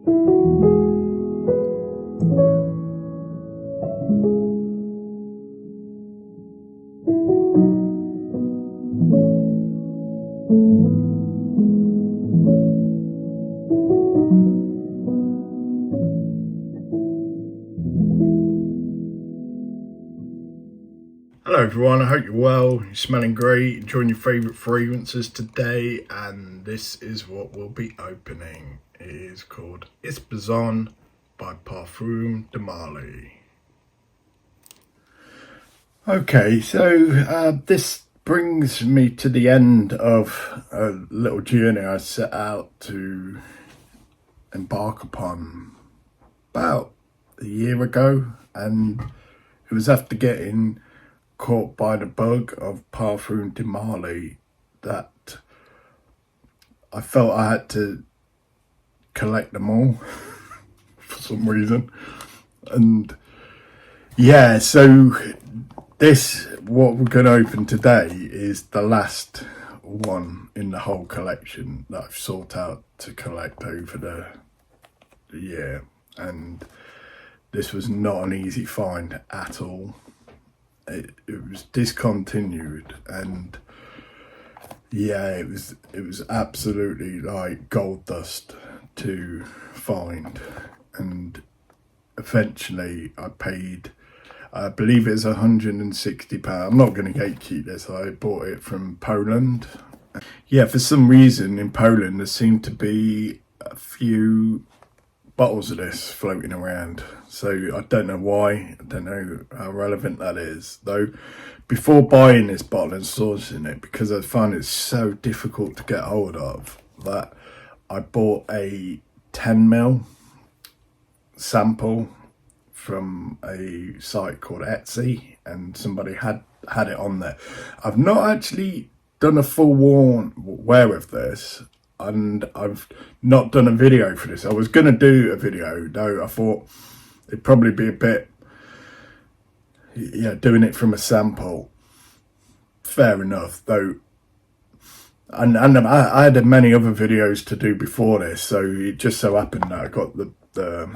Hello everyone, I hope you're well, you're smelling great, enjoying your favourite fragrances today, and this is what we'll be opening. It is called Ispazon by Parfums de Marly. Okay, so this brings me to the end of a little journey I set out to embark upon about a year ago, and it was after getting caught by the bug of Parfums de Marly that I felt I had to collect them all for some reason. And yeah, so what we're going to open today is the last one in the whole collection that I've sought out to collect over the year, and this was not an easy find at all. It was discontinued, and yeah, it was absolutely like gold dust to find. And eventually I paid, I believe it's £160. I'm not going to gatekeep this. I bought it from Poland. Yeah, for some reason in Poland there seemed to be a few bottles of this floating around, so I don't know why. I don't know how relevant that is, though. Before buying this bottle and sourcing it, because I find it so difficult to get hold of, that I bought a 10ml sample from a site called Etsy, and somebody had it on there. I've not actually done a full wear of this, and I've not done a video for this. I was going to do a video, though I thought it'd probably be a bit, yeah, doing it from a sample. Fair enough, though. And I had many other videos to do before this, so it just so happened that I got the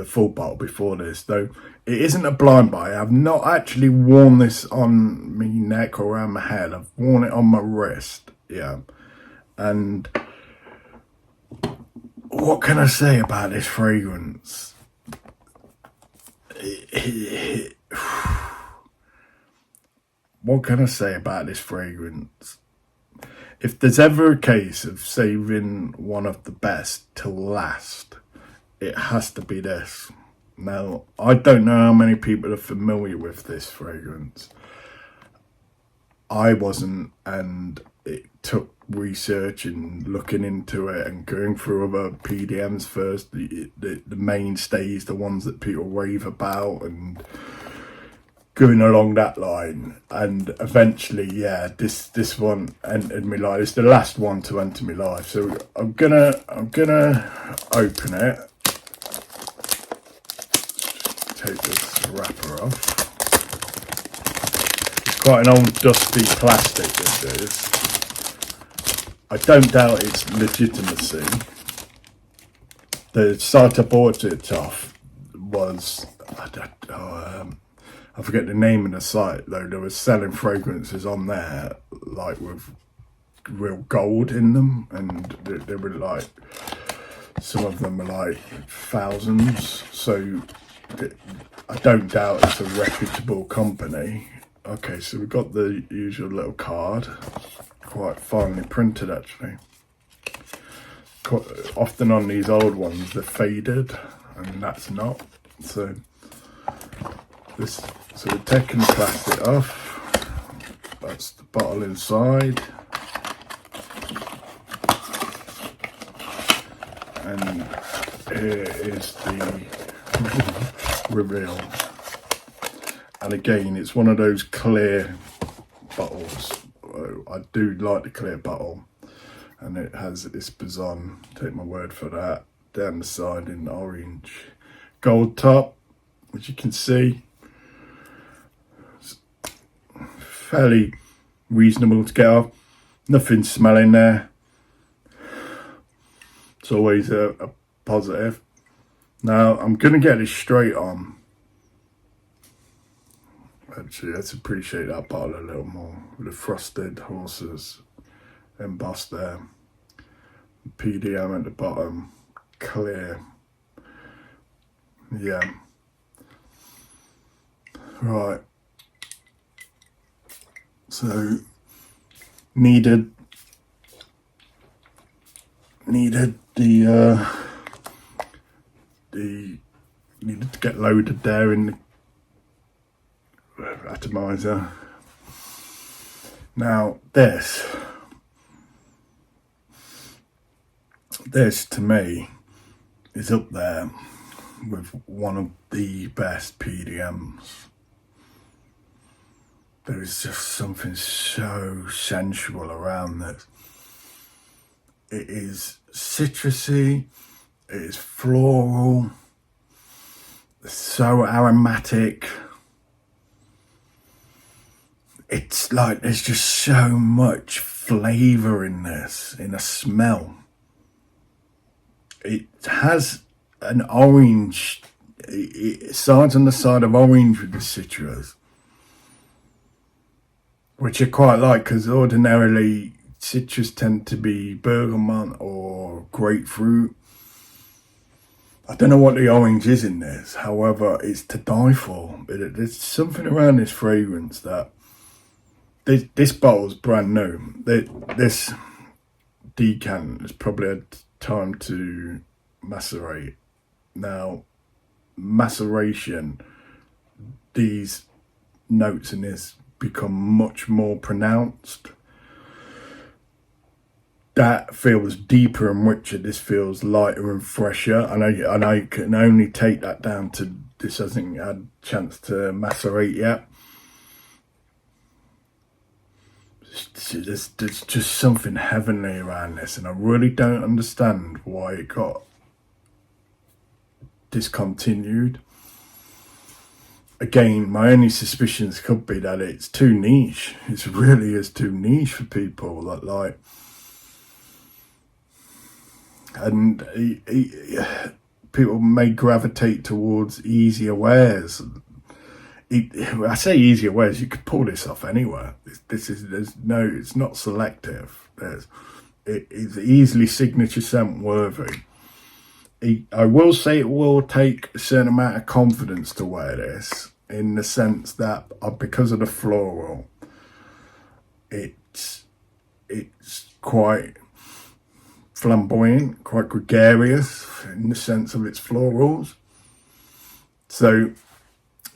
full bottle before this, though. It isn't a blind buy. I've not actually worn this on my neck or around my head. I've worn it on my wrist, yeah. And what can I say about this fragrance? What can I say about this fragrance? If there's ever a case of saving one of the best till last, it has to be this. Now, I don't know how many people are familiar with this fragrance. I wasn't, and it took research and looking into it and going through other PDMs first, the mainstays, the ones that people rave about, and going along that line. And eventually, yeah, this one entered my life. It's the last one to enter my life, so I'm gonna open it. Take this wrapper off. It's quite an old dusty plastic, this is. I don't doubt its legitimacy. The site I bought it off was, I forget the name of the site, though. They were selling fragrances on there, like with real gold in them, and they were like, some of them were like thousands, so I don't doubt it's a reputable company. Okay, so we've got the usual little card, quite finely printed actually. Quite often on these old ones they're faded, and that's not. So we're taking the plastic off. That's the bottle inside, and here is the reveal. And again, it's one of those clear bottles. I do like the clear bottle, and it has Ispazon, take my word for that, down the side in orange. Gold top, which you can see. It's fairly reasonable to get off. Nothing smelling there. It's always a positive. Now, I'm going to get this straight on. Actually, let's appreciate that bottle a little more. The frosted horses embossed there. PDM at the bottom, clear. Yeah. Right. So, needed the needed to get loaded there in the atomizer. Now this to me is up there with one of the best PDMs. There is just something so sensual around this. It is citrusy, it is floral, so aromatic. It's like there's just so much flavour in this, in a smell. It has an orange, it starts on the side of orange with the citrus, which I quite like because ordinarily citrus tend to be bergamot or grapefruit. I don't know what the orange is in this, however, it's to die for. There's something around this fragrance that this bottle's brand new. This decant has probably had time to macerate. Now, maceration, these notes in this become much more pronounced. That feels deeper and richer. This feels lighter and fresher, and I can only take that down to this hasn't had a chance to macerate yet. There's just something heavenly around this, and I really don't understand why it got discontinued. Again, my only suspicions could be that it's too niche. It really is too niche for people that like. And people may gravitate towards easier wares. I say easier wares, you could pull this off anywhere. It's not selective. It's easily signature scent worthy. I will say it will take a certain amount of confidence to wear this, in the sense that because of the floral, it's quite flamboyant, quite gregarious in the sense of its florals. So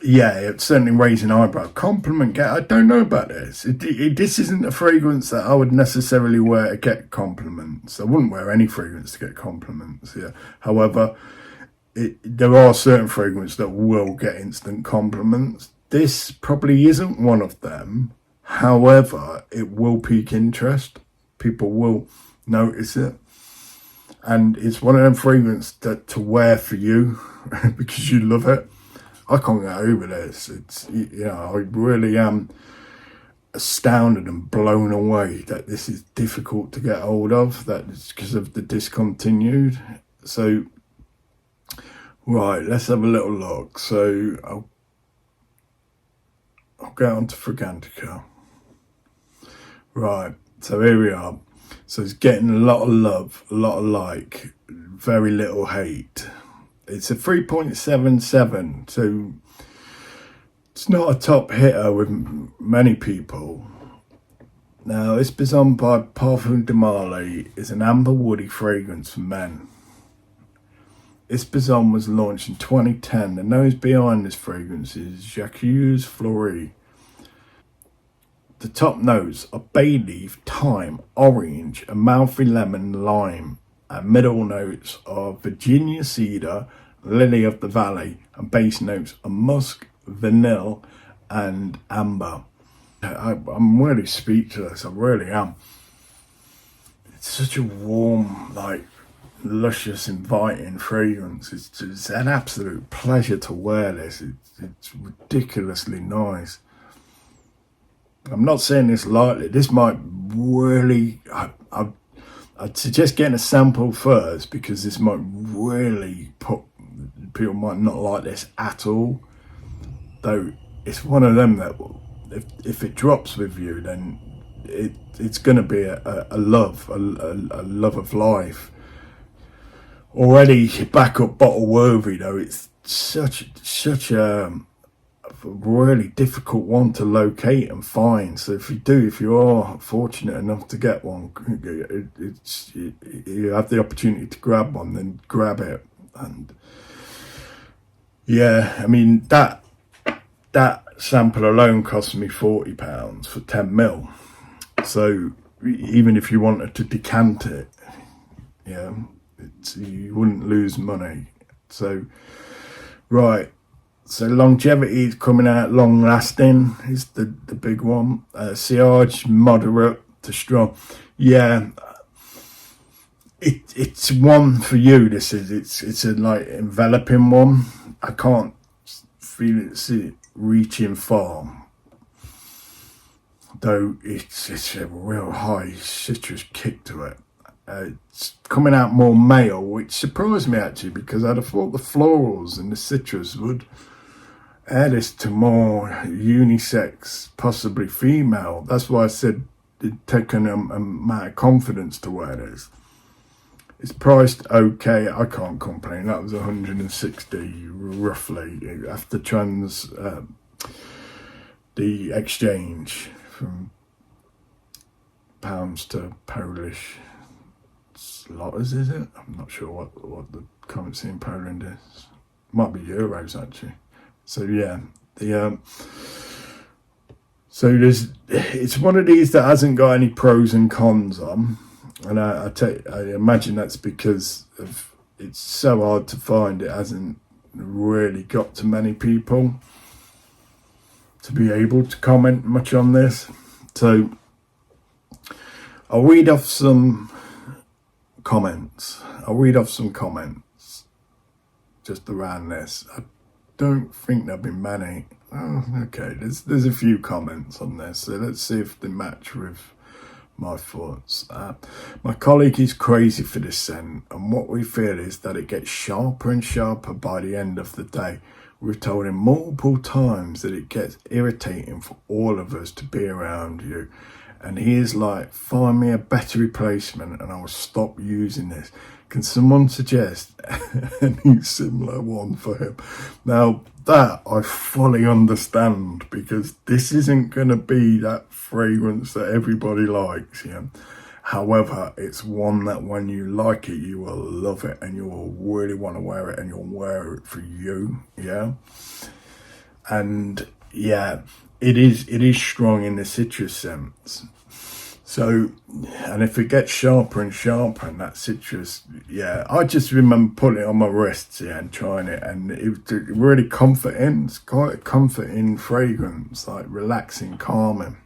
yeah, it's certainly raising eyebrow. Compliment get. I don't know about this. This isn't a fragrance that I would necessarily wear to get compliments. I wouldn't wear any fragrance to get compliments. Yeah. However, there are certain fragrances that will get instant compliments. This probably isn't one of them. However, it will pique interest. People will notice it. And it's one of them fragrances that to wear for you because you love it. I can't get over this. It's, I really am astounded and blown away that this is difficult to get hold of. That it's because of the discontinued. So, right, let's have a little look. So, I'll go on to Fragrantica. Right, so here we are. So it's getting a lot of love, a lot of like, very little hate. It's a 3.77, so it's not a top hitter with many people. Now, Ispazon by Parfums de Marly is an amber woody fragrance for men. Ispazon was launched in 2010. The nose behind this fragrance is Jacques Flori. The top notes are bay leaf, thyme, orange, Amalfi lemon, lime. And middle notes are Virginia cedar, lily of the valley, and base notes are musk, vanille, and amber. I'm really speechless. I really am. It's such a warm, like, luscious, inviting fragrance. It's an absolute pleasure to wear this. It's ridiculously nice. I'm not saying this lightly. This might really. I'd suggest getting a sample first, because this might really people might not like this at all. Though it's one of them that if it drops with you, then it's going to be a love of life. Already backup bottle worthy though. It's such a really difficult one to locate and find. So if you are fortunate enough to get one, you have the opportunity to grab one, then grab it. And yeah, I mean that sample alone cost me £40 for 10 ml. So even if you wanted to decant it, yeah, you wouldn't lose money. So right. So longevity is coming out, long lasting is the big one. Sillage, moderate to strong. Yeah, it's one for you. This is it's a like enveloping one. I can't see it reaching far, though it's a real high citrus kick to it. It's coming out more male, which surprised me actually, because I'd have thought the florals and the citrus would add this to more unisex, possibly female. That's why I said it'd taken a amount of confidence to wear this. It's priced okay. I can't complain. That was 160 roughly after the exchange from pounds to Polish zlotys, is it? I'm not sure what the currency in Poland is. Might be euros actually. So yeah, it's one of these that hasn't got any pros and cons on, and I imagine that's because it's so hard to find. It hasn't really got to many people to be able to comment much on this. So I'll read off some comments. Just around this. I don't think there'll be many. Oh, okay, there's a few comments on this, so let's see if they match with my thoughts. My colleague is crazy for this scent, and what we feel is that it gets sharper and sharper by the end of the day. We've told him multiple times that it gets irritating for all of us to be around you, and he is like, find me a better replacement and I will stop using this. Can someone suggest any similar one for him? Now that I fully understand, because this isn't going to be that fragrance that everybody likes, yeah. However, it's one that when you like it, you will love it and you will really want to wear it, and you'll wear it for you, yeah. And yeah, it is strong in the citrus sense. So, and if it gets sharper and sharper, and that citrus, yeah, I just remember putting it on my wrists, yeah, and trying it, and it was really comforting. It's quite a comforting fragrance, like relaxing, calming.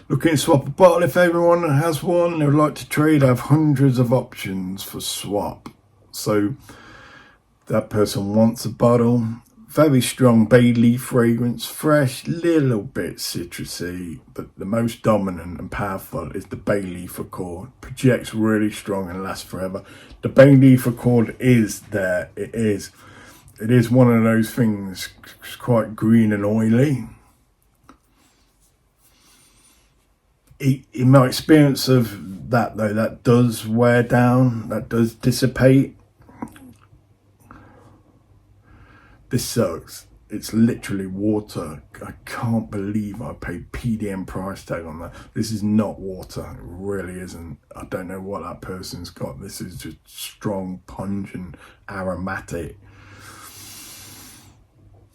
Looking to swap a bottle if everyone has one they would like to trade. I have hundreds of options for swap. So that person wants a bottle. Very strong bay leaf fragrance, fresh, little bit citrusy, but the most dominant and powerful is the bay leaf accord. Projects really strong and lasts forever. The bay leaf accord is there. It is one of those things. It's quite green and oily. In my experience of that though, that does wear down, that does dissipate. This sucks. It's literally water. I can't believe I paid PDM price tag on that. This is not water. It really isn't. I don't know what that person's got. This is just strong, pungent, aromatic.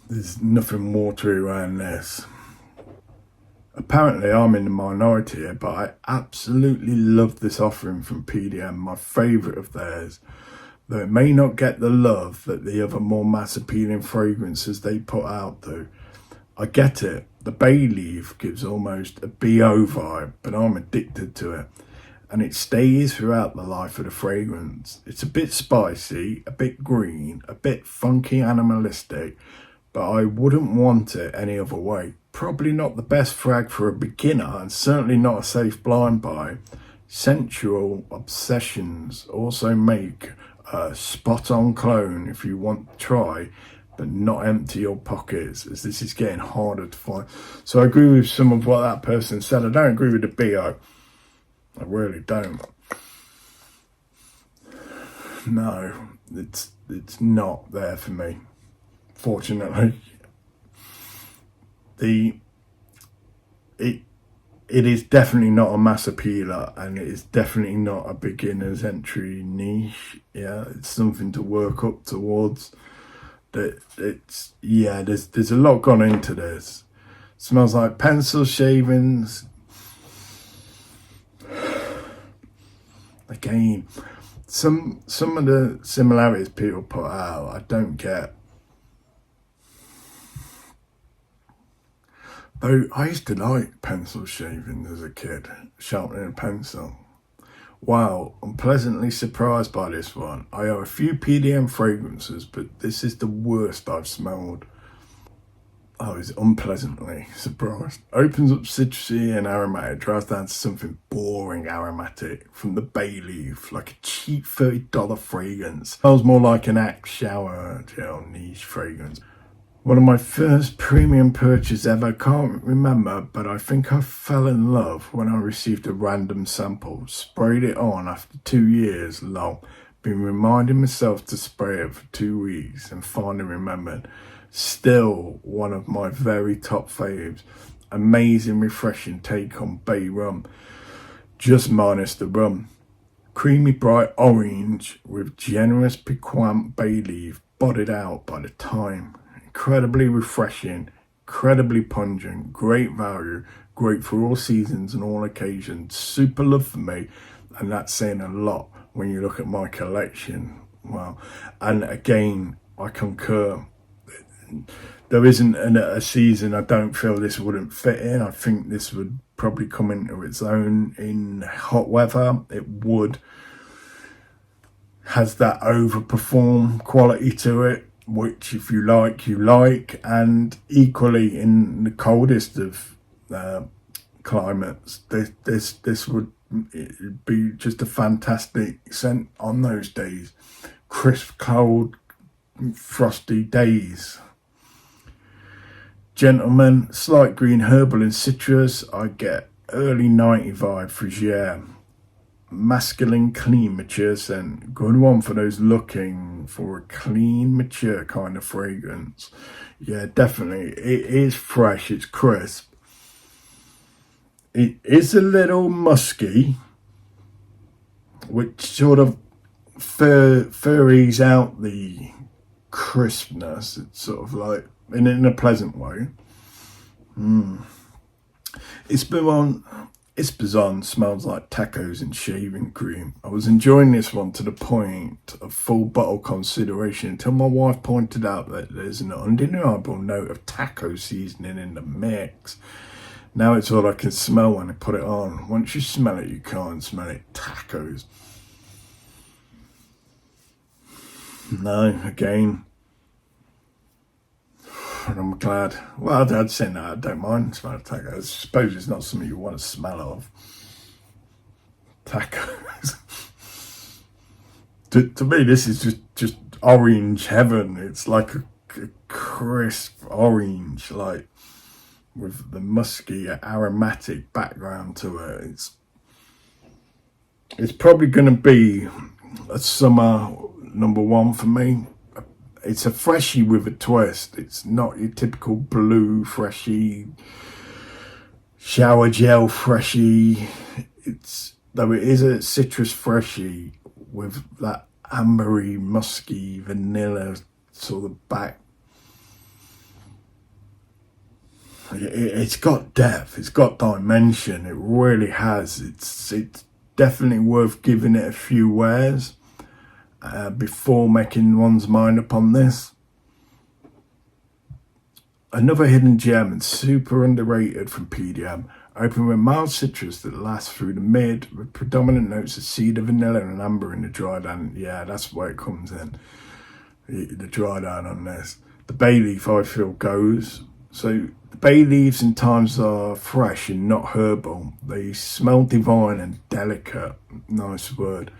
There's nothing watery around this. Apparently I'm in the minority here, but I absolutely love this offering from PDM. My favourite of theirs. Though it may not get the love that the other more mass appealing fragrances they put out do. I get it. The bay leaf gives almost a BO vibe, but I'm addicted to it. And it stays throughout the life of the fragrance. It's a bit spicy, a bit green, a bit funky animalistic, but I wouldn't want it any other way. Probably not the best frag for a beginner, and certainly not a safe blind buy. Sensual Obsessions also make a spot on clone if you want to try, but not empty your pockets, as this is getting harder to find. So I agree with some of what that person said. I don't agree with the BO. I really don't. No, it's not there for me, fortunately. It is definitely not a mass appealer, and it is definitely not a beginner's entry niche. Yeah, it's something to work up towards. There's a lot gone into this. Smells like pencil shavings. Again, some of the similarities people put out, I don't get. Though I used to like pencil shaving as a kid, sharpening a pencil. Wow, I'm pleasantly surprised by this one. I have a few PDM fragrances, but this is the worst I've smelled. I was unpleasantly surprised. Opens up citrusy and aromatic, dries down to something boring aromatic from the bay leaf, like a cheap $30 fragrance. Smells more like an Axe shower gel niche fragrance. One of my first premium purchases ever, can't remember, but I think I fell in love when I received a random sample. Sprayed it on after 2 years, lol. Been reminding myself to spray it for 2 weeks and finally remembered. Still one of my very top faves. Amazing refreshing take on bay rum, just minus the rum. Creamy bright orange with generous piquant bay leaf bodied out by the thyme. Incredibly refreshing, incredibly pungent, great value, great for all seasons and all occasions. Super love for me, and that's saying a lot when you look at my collection. Wow. And again, I concur. There isn't a season I don't feel this wouldn't fit in. I think this would probably come into its own in hot weather. It would. Has that overperform quality to it, which if you like, and equally in the coldest of climates, this would be just a fantastic scent on those days. Crisp, cold, frosty days. Gentlemen, slight green herbal and citrus. I get early 90 vibe Fragrantica. Masculine, clean, mature scent. Good one for those looking for a clean, mature kind of fragrance. Yeah, definitely. It is fresh, it's crisp. It is a little musky, which sort of furries out the crispness. It's sort of like, in a pleasant way. Ispazon smells like tacos and shaving cream. I was enjoying this one to the point of full bottle consideration until my wife pointed out that there's an undeniable note of taco seasoning in the mix. Now it's all I can smell when I put it on. Once you smell it, you can't smell it. Tacos. No, again. And I'm glad. Well, I'd say no, I don't mind smelling tacos. I suppose it's not something you want to smell of. Tacos. to me, this is just orange heaven. It's like a crisp orange, like with the musky, aromatic background to it. It's probably going to be a summer #1 for me. It's a freshie with a twist. It's not your typical blue freshie, shower gel freshie. Though it is a citrus freshie with that ambery, musky, vanilla sort of back. It's got depth. It's got dimension. It really has. It's definitely worth giving it a few wears. Before making one's mind up on this. Another hidden gem and super underrated from PDM. Open with mild citrus that lasts through the mid with predominant notes of cedar, vanilla and amber in the dry down. Yeah, that's where it comes in. The dry down on this. The bay leaf I feel goes. So the bay leaves and thymes are fresh and not herbal. They smell divine and delicate. Nice word.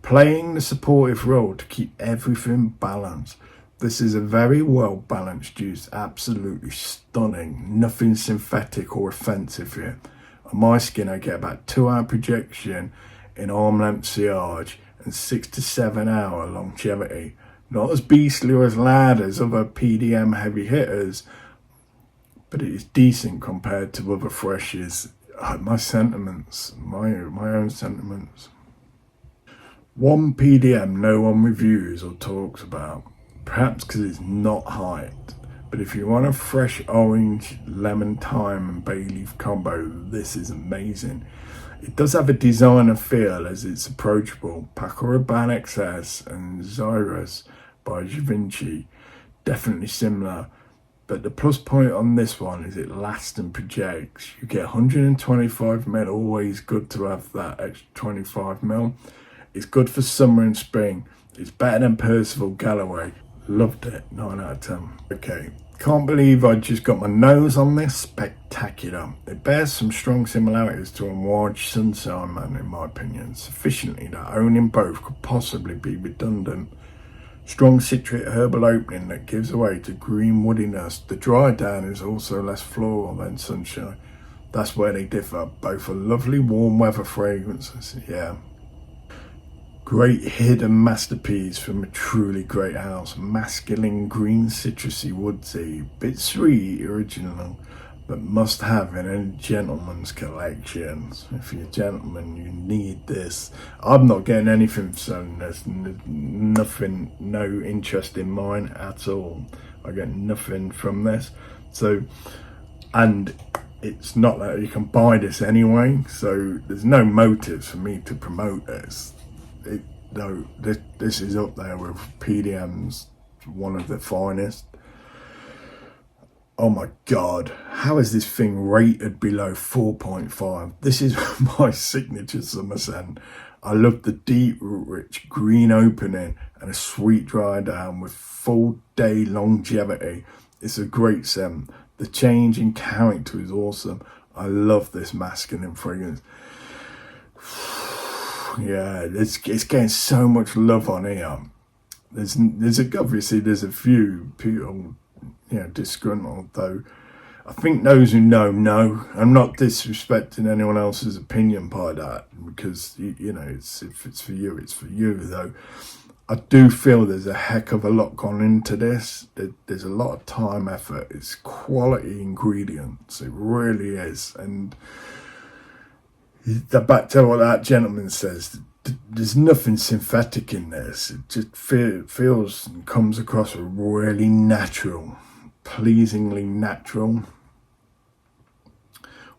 Playing the supportive role to keep everything balanced. This is a very well balanced juice, absolutely stunning. Nothing synthetic or offensive here. On my skin, I get about 2 hour projection in arm length sillage and 6 to 7 hour longevity. Not as beastly or as loud as other PDM heavy hitters, but it is decent compared to other freshes. My sentiments, my own sentiments. One PDM no one reviews or talks about, perhaps because it's not hyped. But if you want a fresh orange, lemon, thyme and bay leaf combo, this is amazing. It does have a designer feel as it's approachable. Paco Rabanne XS and Xyrus by Givenchy, definitely similar. But the plus point on this one is it lasts and projects. You get 125ml, always good to have that extra 25ml. It's good for summer and spring. It's better than Percival Galloway. Loved it, 9 out of 10. Okay, can't believe I just got my nose on this. Spectacular. It bears some strong similarities to a Enraged Sunshine Man, in my opinion. Sufficiently that owning both could possibly be redundant. Strong citric herbal opening that gives away to green woodiness. The dry down is also less floral than Sunshine. That's where they differ. Both are lovely warm weather fragrances, yeah. Great hidden masterpiece from a truly great house. Masculine green citrusy woodsy. Bit sweet, original, but must have in any gentleman's collections. If you're a gentleman, you need this. I'm not getting anything, so there's nothing, no interest in mine at all. I get nothing from this. So, and it's not that you can buy this anyway, so there's no motives for me to promote this. This is up there with PDM's, one of the finest. Oh my god, how is this thing rated below 4.5? This is my signature summer scent. I love the deep, rich green opening and a sweet dry down with full day longevity. It's a great scent. The change in character is awesome. I love this masculine fragrance. Yeah, it's getting so much love on here. Obviously there's a few people, disgruntled, though. I think those who know. I'm not disrespecting anyone else's opinion by that, because if it's for you, it's for you. Though I do feel there's a heck of a lot gone into this. There's a lot of time, effort. It's quality ingredients. It really is. And back to what that gentleman says, there's nothing synthetic in this. It just feels and comes across really natural, pleasingly natural.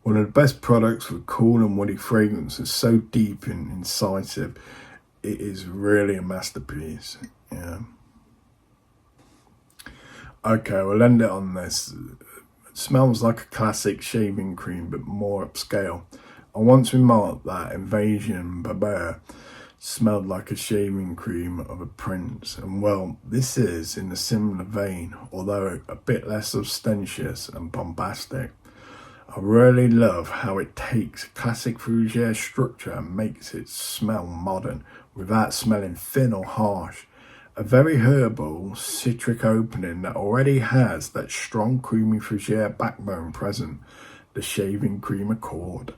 One of the best products with cool and woody fragrances, so deep and incisive. It is really a masterpiece. Yeah. Okay, we'll end it on this. It smells like a classic shaving cream, but more upscale. I once remarked that Invasion Barbare smelled like a shaving cream of a prince, and well, this is in a similar vein, although a bit less ostentatious and bombastic. I really love how it takes a classic fougere structure and makes it smell modern without smelling thin or harsh. A very herbal, citric opening that already has that strong creamy fougere backbone present, the shaving cream accord.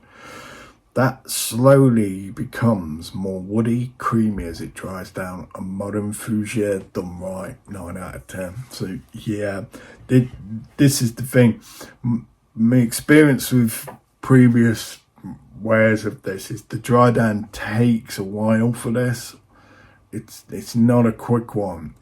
That slowly becomes more woody, creamy as it dries down. A modern fougere done right, 9 out of 10. So yeah, this is the thing. My experience with previous wares of this is the dry down takes a while for this. It's not a quick one.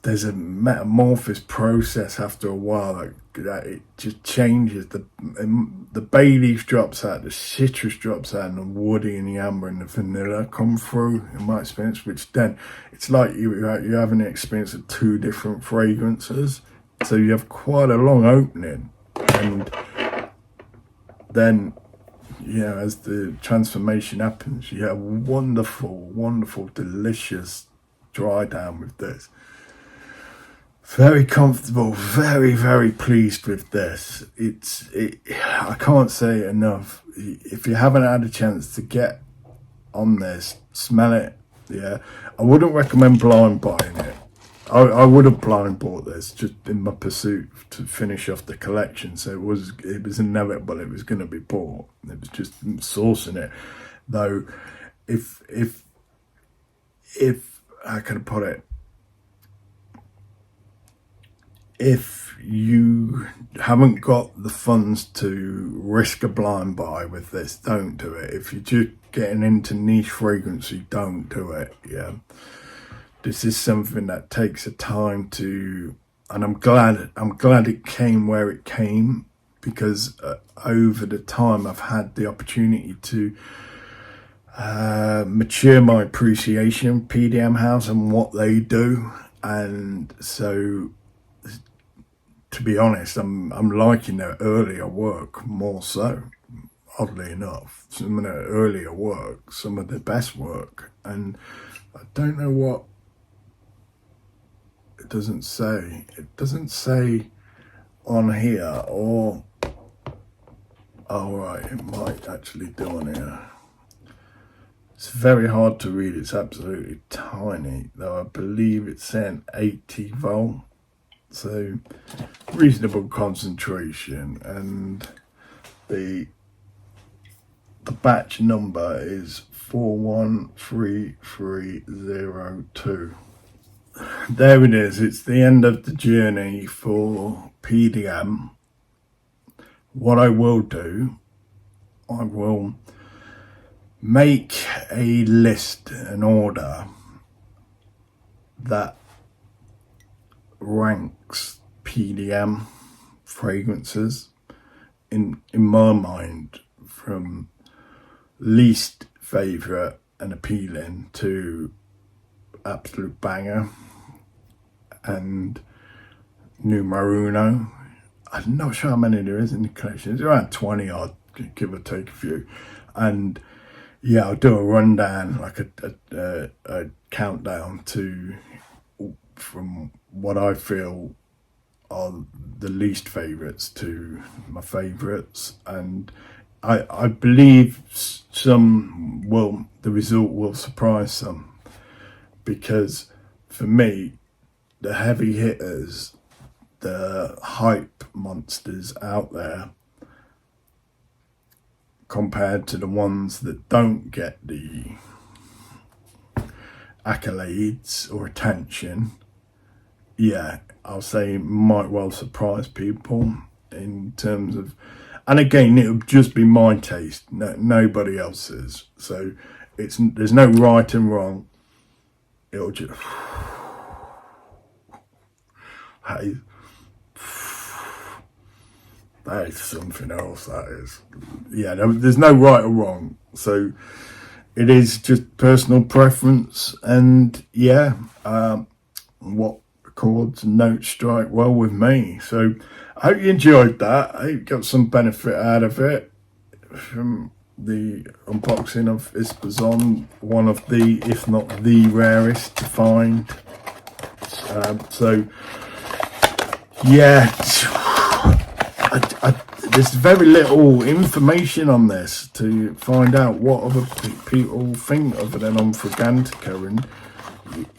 There's a metamorphosis process after a while that it just changes. The bay leaf drops out, the citrus drops out, and the woody and the amber and the vanilla come through, in my experience, which then it's like you're having the experience of 2 different fragrances. So you have quite a long opening, and then as the transformation happens, you have wonderful, delicious dry down with this. very comfortable, very pleased with this. I can't say it enough. If you haven't had a chance to get on this, smell it. Yeah, I wouldn't recommend blind buying it. I would have blind bought this just in my pursuit to finish off the collection. So it was inevitable it was going to be bought. It was just sourcing it, though. If how can I put it? If you haven't got the funds to risk a blind buy with this, don't do it. If you're just getting into niche fragrancy, don't do it. Yeah, this is something that takes a time to, and I'm glad it came where it came, because over the time I've had the opportunity to mature my appreciation of PDM House and what they do, and so, to be honest, I'm liking their earlier work more so. Oddly enough, some of their earlier work, some of their best work, and I don't know what it doesn't say. It doesn't say on here, or oh right, it might actually do on here. It's very hard to read. It's absolutely tiny, though I believe it's saying 80 volt. So reasonable concentration, and the batch number is 413302. There it is. It's the end of the journey for PDM. What I will do, I will make a list, an order that ranks PDM fragrances in my mind from least favorite and appealing to absolute banger and numero uno. I'm not sure how many there is in the collection. It's around 20 odd, give or take a few. And yeah, I'll do a rundown, like a countdown to, from what I feel are the least favourites to my favourites, and I believe the result will surprise some, because for me, the heavy hitters, the hype monsters out there, compared to the ones that don't get the accolades or attention, yeah, I'll say might well surprise people in terms of, and again, it'll just be my taste, nobody else's. So there's no right and wrong. It'll just that is something else. That is, yeah. There's no right or wrong. So it is just personal preference, and yeah, what chords and notes strike well with me. So I hope you enjoyed that. I hope you got some benefit out of it from the unboxing of Ispazon, one of the, if not the rarest to find. So yeah, there's very little information on this to find out what other people think of it on Fragrantica, and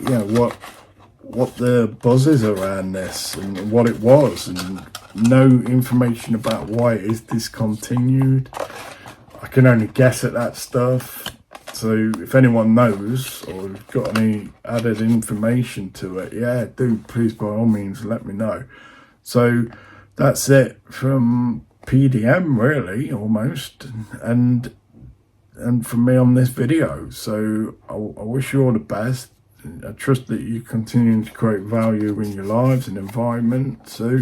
you know what the buzz is around this and what it was, and no information about why it is discontinued. I can only guess at that stuff. So if anyone knows or got any added information to it, yeah, do please by all means let me know. So that's it from PDM, really, almost, and from me on this video. So I wish you all the best. I trust that you continue to create value in your lives and environment. So